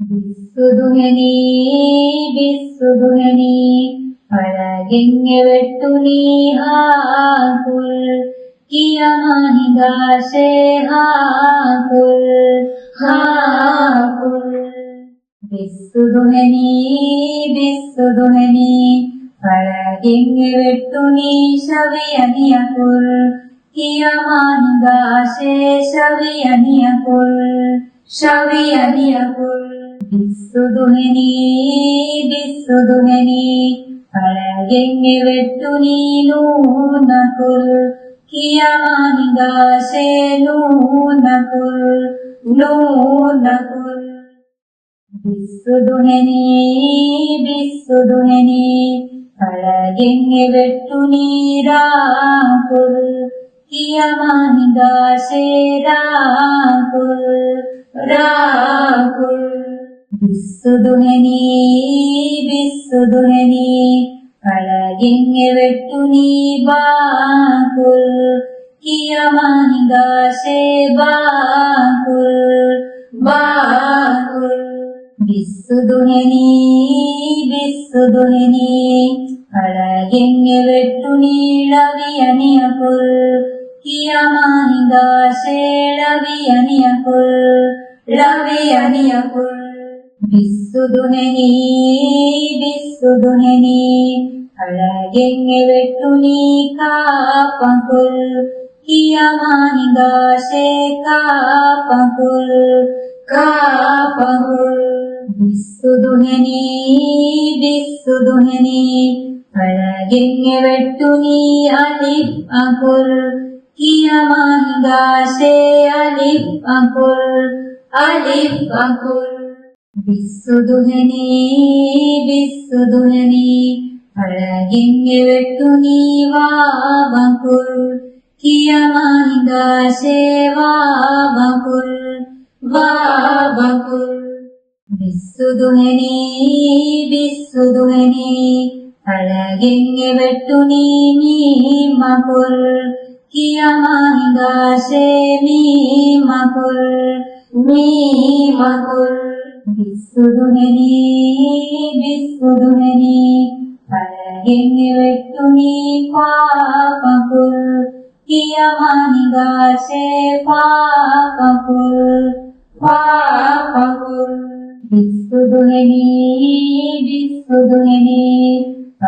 ബിസ്സുദുഹനീ ബിസ്സുദുഹനീ അഴകെങ്ങെ വെട്ടു നീ ഹാകുൽ കിയമാനിദാശേ ഹാകുൽ ഹാകുൽ ബിസ്സുദുഹനീ ബിസ്സുദുഹനീ അഴകെങ്ങെ വെട്ടു നീ ശവിയനിയകുൽ കിയമാനിദാശേ ശവിയനിയകുൽ ശവിയനിയകുൽ ബിസ്സുദുഹനീ ബിസ്സുദുഹനീ അഴകെങ്ങെ വെട്ടു നീ നൂനകുൽ കിയമാനിദാശേ നൂനകുൽ നൂനകുൽ ബിസ്സുദുഹനീ ബിസ്സുദുഹനീ അഴകെങ്ങെ വെട്ടു നീ രാകുൽ കിയമാനിദാശേ രാകുൽ രാകുൽ ബിസ്സുദുഹനീ ബിസ്സുദുഹനീ അഴകെങ്ങെ വെട്ടു നീ ബാകുൽ കിയമാനിദാശേ ബാകുൽ ബാകുൽ ബിസ്സുദുഹനീ ബിസ്സുദുഹനീ അഴകെങ്ങെ വെട്ടു നീ ലവിയനിയകുൽ കിയമാനിദാശേ ലവിയനിയകുൽ ലവിയനിയകുൽ ബിസ്സുദുഹനീ ബിസ്സുദുഹനീ അഴകെങ്ങെ വെട്ടു നീ കാപകുൽ കിയമാനിദാശേ കാപകുൽ കാപകുൽ ബിസ്സുദുഹനീ ബിസ്സുദുഹനീ അഴകെങ്ങെ വെട്ടു നീ അലിഫ് അകുൽ കിയമാനിദാശേ അലിഫ് അകുൽ അലിഫ് അകുൽ ബിസ്സുദുഹനീ ബിസ്സുദുഹനീ അഴകെങ്ങെ വെട്ടു നീ വാവകുൽ കിയമാനിദാശേ വാവകുൽ വാവകുൽ ബിസ്സുദുഹനീ ബിസ്സുദുഹനീ അഴകെങ്ങെ വെട്ടു നീ മീമകുൽ കിയമാനിദാശേ മീമകുൽ മീമകുൽ ബിസ്സുദുഹനീ ബിസ്സുദുഹനീ അഴകെങ്ങെ വെട്ടു നീ പാപകുൽ കിയമാനിദാശേ പാപകുൽ പാപകുൽ ബിസ്സുദുഹനീ ബിസ്സുദുഹനീ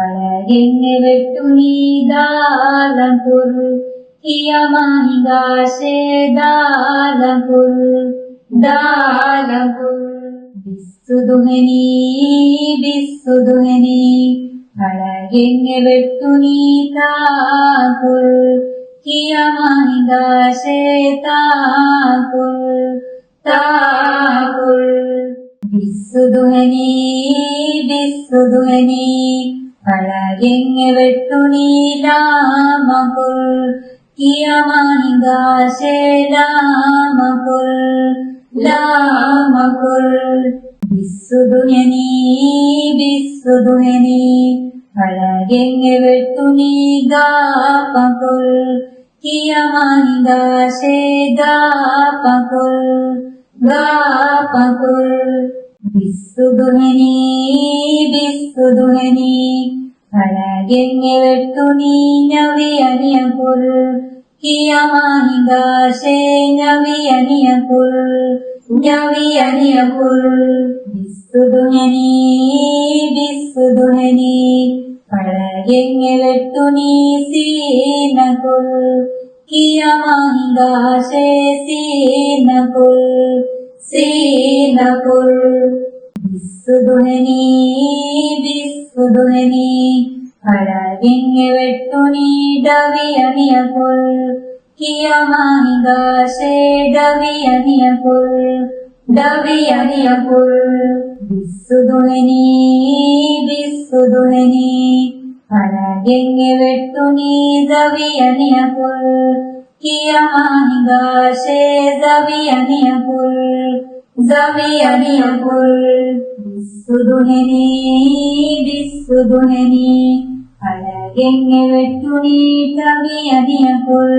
അഴകെങ്ങെ വെട്ടു നീ ദാലകുൽ കിയമാനിദാശേ ദാലകുൽ ദാലകുൽ ബിസ്സുദുഹനീ ബിസ്സുദുഹനീ അഴകെങ്ങെ വെട്ടു നീ താകുൽ കിയമാനിദാശേ താകുൽ താകുൽ ബിസ്സുദുഹനീ ബിസ്സുദുഹനീ അഴകെങ്ങെ വെട്ടു നീ ലാമകുൽ കിയമാനിദാശേ ലാമകുൽ ലാമകുൽ ബിസ്സുദുഹനീ ബിസ്സുദുഹനീ അഴകെങ്ങെ വെട്ടു നീ ഗാപകുൽ കിയമാനിദാശേ ഗാപകുൽ ഗാപകുൽ ബിസ്സുദുഹനീ ബിസ്സുദുഹനീ അഴകെങ്ങെ വെട്ടു നീ നവിയനിയകുൽ കിയമാനിദാശേ നവിയനിയകുൽ നവിയനിയകുൽ ബിസ്സുദുഹനീ ബിസ്സുദുഹനീ അഴകെങ്ങെ വെട്ടു നീ സീനകുൽ കിയമാനിദാശേ സീനകുൽ സീനകുൽ ബിസ്സുദുഹനീ ബിസ്സുദുഹനീ അഴകെങ്ങെ വെട്ടു നീ ഡവിയനിയകുൽ കിയമാനിദാശേ ഡവിയനിയകുൽ ഡവിയനിയകുൽ ബിസ്സുദുഹനീ ബിസ്സുദുഹനീ അഴകെങ്ങെ വെട്ടു നീ ദവിയനിയകുൽ കിയമാനിദാശേ ദവിയനിയകുൽ ദവിയനിയകുൽ ബിസ്സുദുഹനീ ബിസ്സുദുഹനീ അഴകെങ്ങെ വെട്ടു നീ ദവിയനിയകുൽ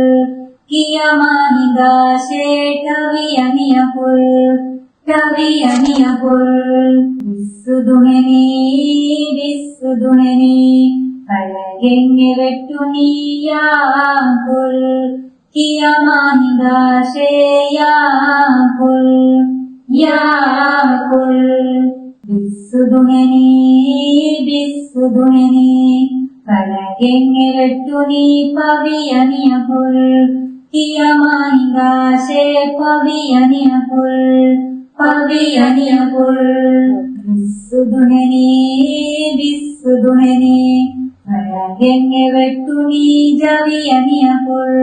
കിയമാനിദാശേ ദവിയനിയകുൽ රවියනිය පුල් විසුදුහෙනි විසුදුහෙනි කලගෙන් එවෙට්ටුනි යාකුල් කියමහිදාශේ යාකුල් යාකුල් විසුදුහෙනි විසුදුහෙනි කලගෙන් එවෙට්ටුනි පවියනිය පුල් කියමහිදාශේ පවියනිය පුල් පවියනිය පුල් විසුදුහෙනි විසුදුහෙනි කලගෙන් එවෙට්ටුනි ජවියනිය පුල්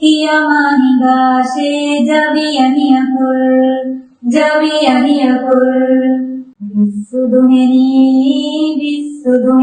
කියමහිදාශේ ජවියනිය පුල් ජවියනිය පුල් විසුදුහෙනි විසුදුහෙනි